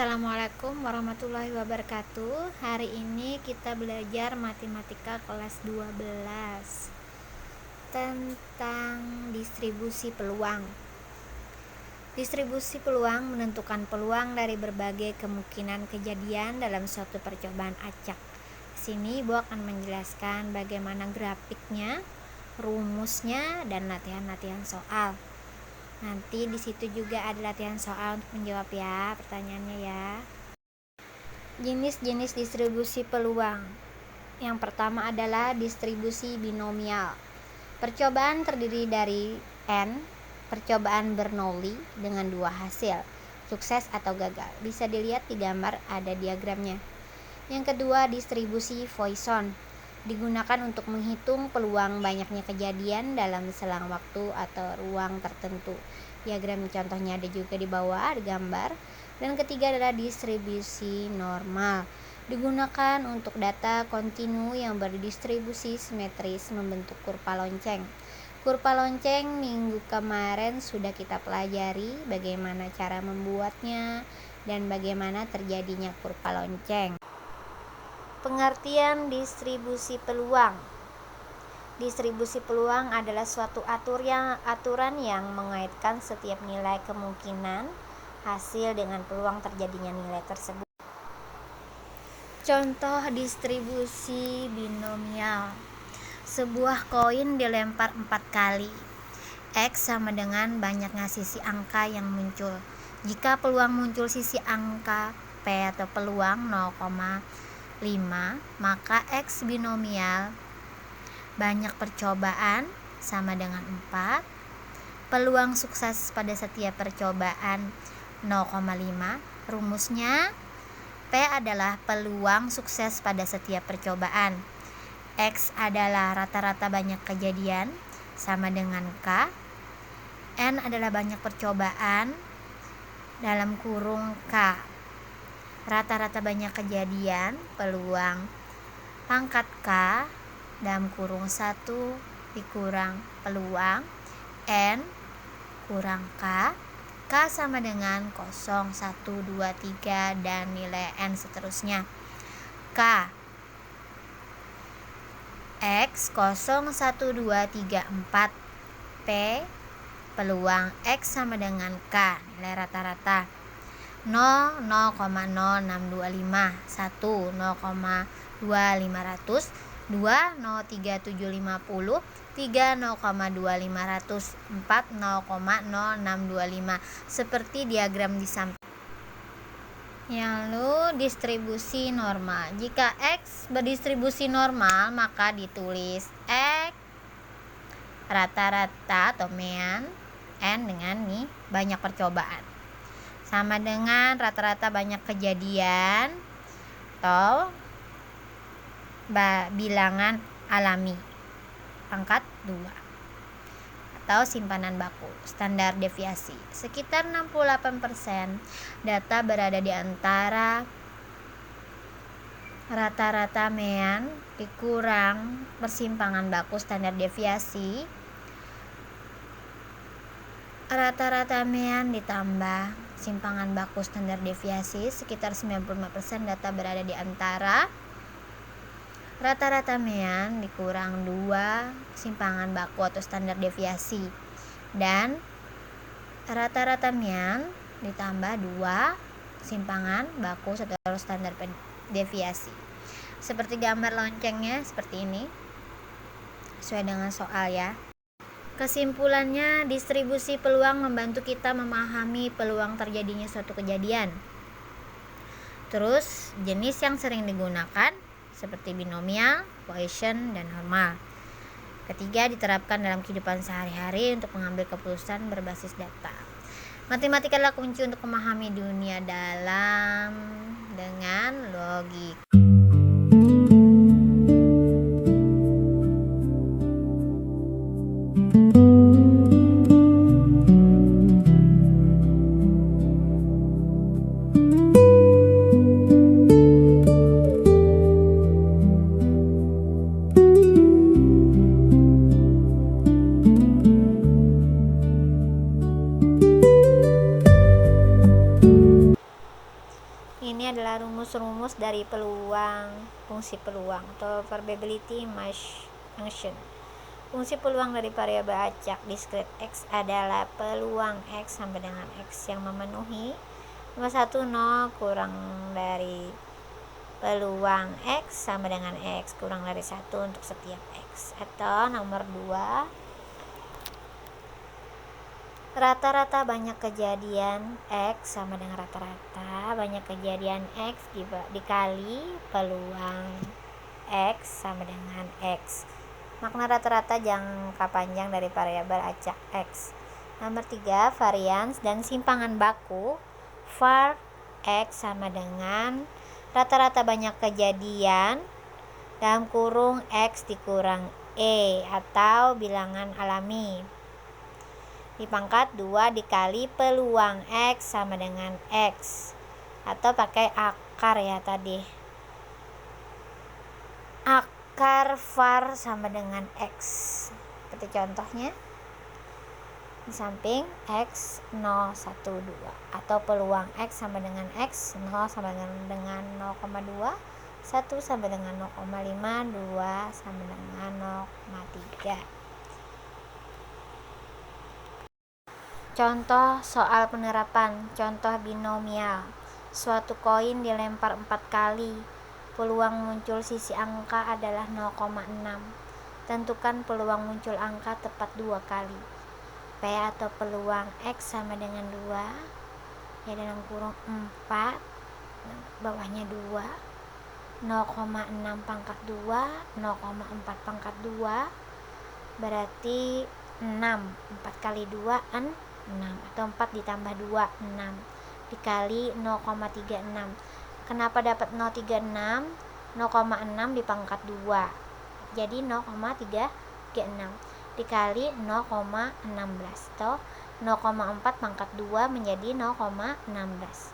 Assalamualaikum warahmatullahi wabarakatuh. Hari ini kita belajar matematika kelas 12 tentang distribusi peluang. Distribusi peluang menentukan peluang dari berbagai kemungkinan kejadian dalam suatu percobaan acak. Di sini Ibu akan menjelaskan bagaimana grafiknya, rumusnya, dan latihan-latihan soal. Nanti di situ juga ada latihan soal untuk menjawab ya pertanyaannya ya. Jenis-jenis distribusi peluang. Yang pertama adalah distribusi binomial. Percobaan terdiri dari N percobaan Bernoulli dengan dua hasil, sukses atau gagal. Bisa dilihat di gambar ada diagramnya. Yang kedua, distribusi Poisson. Digunakan untuk menghitung peluang banyaknya kejadian dalam selang waktu atau ruang tertentu. Diagram contohnya ada juga di bawah, ada gambar. Dan ketiga adalah distribusi normal. Digunakan untuk data kontinu yang berdistribusi simetris membentuk kurva lonceng. Kurva lonceng minggu kemarin sudah kita pelajari bagaimana cara membuatnya dan bagaimana terjadinya kurva lonceng. Pengertian distribusi peluang. Distribusi peluang adalah suatu aturan yang mengaitkan setiap nilai kemungkinan hasil dengan peluang terjadinya nilai tersebut. Contoh distribusi binomial. Sebuah koin dilempar 4 kali. X sama dengan banyaknya sisi angka yang muncul. Jika peluang muncul sisi angka P atau peluang 0,5, maka X binomial banyak percobaan sama dengan 4. Peluang sukses pada setiap percobaan 0,5. Rumusnya P adalah peluang sukses pada setiap percobaan. X adalah rata-rata banyak kejadian sama dengan K. N adalah banyak percobaan dalam kurung K. Rata-rata banyak kejadian peluang pangkat K dalam kurung 1 dikurang peluang N kurang K. K sama dengan 0, 1, 2, 3 dan nilai N seterusnya. K X 0, 1, 2, 3, 4. P peluang X sama dengan K, nilai rata-rata 0, 0,0625, 1, 0,2500, 2, 0,3750, 3, 0,2500, 4, 0,0625 seperti diagram di samping. Lalu distribusi normal. Jika X berdistribusi normal, maka ditulis X rata-rata atau mean N dengan nih banyak percobaan sama dengan rata-rata banyak kejadian atau bilangan alami pangkat 2 atau simpanan baku. Standar deviasi sekitar 68%. Data berada di antara rata-rata mean dikurang persimpangan baku. Standar deviasi rata-rata mean ditambah simpangan baku standar deviasi sekitar 95%. Data berada di antara rata-rata mean dikurang 2 simpangan baku atau standar deviasi dan rata-rata mean ditambah 2 simpangan baku atau standar deviasi. Seperti gambar loncengnya seperti ini sesuai dengan soal ya. Kesimpulannya, distribusi peluang membantu kita memahami peluang terjadinya suatu kejadian. Terus jenis yang sering digunakan seperti binomial, Poisson, dan normal. Ketiga, diterapkan dalam kehidupan sehari-hari untuk mengambil keputusan berbasis data. Matematika adalah kunci untuk memahami dunia dalam dengan logika. rumus-rumus dari fungsi peluang atau probability function. Fungsi peluang dari variabel acak diskrit X adalah peluang X sama dengan X yang memenuhi nomor 1 0 kurang dari peluang X sama dengan X kurang dari 1 untuk setiap X. Atau nomor 2, rata-rata banyak kejadian X sama dengan rata-rata banyak kejadian X dikali peluang X sama dengan X. Makna rata-rata jangka panjang dari variabel acak X. Nomor 3, varians dan simpangan baku var X sama dengan rata-rata banyak kejadian dalam kurung X dikurang E atau bilangan alami dipangkat 2 dikali peluang X sama dengan X, atau pakai akar ya tadi, akar var sama dengan X seperti contohnya di samping X 0, 1, 2, atau peluang X sama dengan X 0 sama dengan 0,2, 1 sama dengan 0,5, 2 sama dengan 0,3. Contoh soal penerapan. Contoh binomial. Suatu koin dilempar 4 kali. Peluang muncul sisi angka adalah 0,6. Tentukan peluang muncul angka tepat 2 kali. P atau peluang X sama dengan 2. Ya dalam kurung 4. Bawahnya 2. 0,6 pangkat 2. 0,4 pangkat 2. Berarti 6. 4 kali 2 6, atau 4 ditambah 2 6 dikali 0,36. Kenapa dapat 0,36? 0,6 dipangkat 2 jadi 0,36 dikali 0,16 atau 0,4 pangkat 2 menjadi 0,16.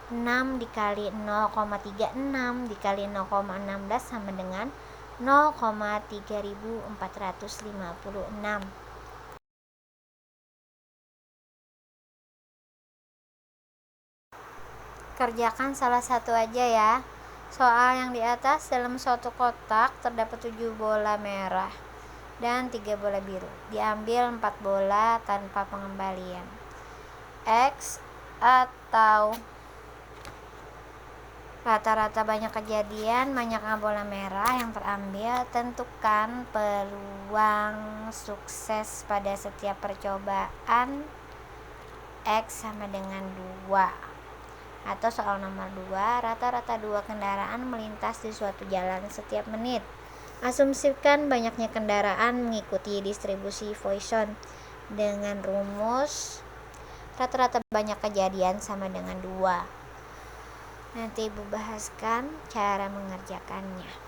6 dikali 0,36 dikali 0,16 sama dengan 0,3456. Kerjakan salah satu aja ya. Soal yang di atas, dalam suatu kotak terdapat 7 bola merah dan 3 bola biru. Diambil 4 bola tanpa pengembalian. X atau rata-rata banyak kejadian banyaknya bola merah yang terambil. Tentukan peluang sukses pada setiap percobaan X sama dengan 2. Atau soal nomor 2, rata-rata 2 kendaraan melintas di suatu jalan setiap menit. Asumsikan banyaknya kendaraan mengikuti distribusi Poisson dengan rumus rata-rata banyak kejadian sama dengan 2. Nanti Ibu bahaskan cara mengerjakannya.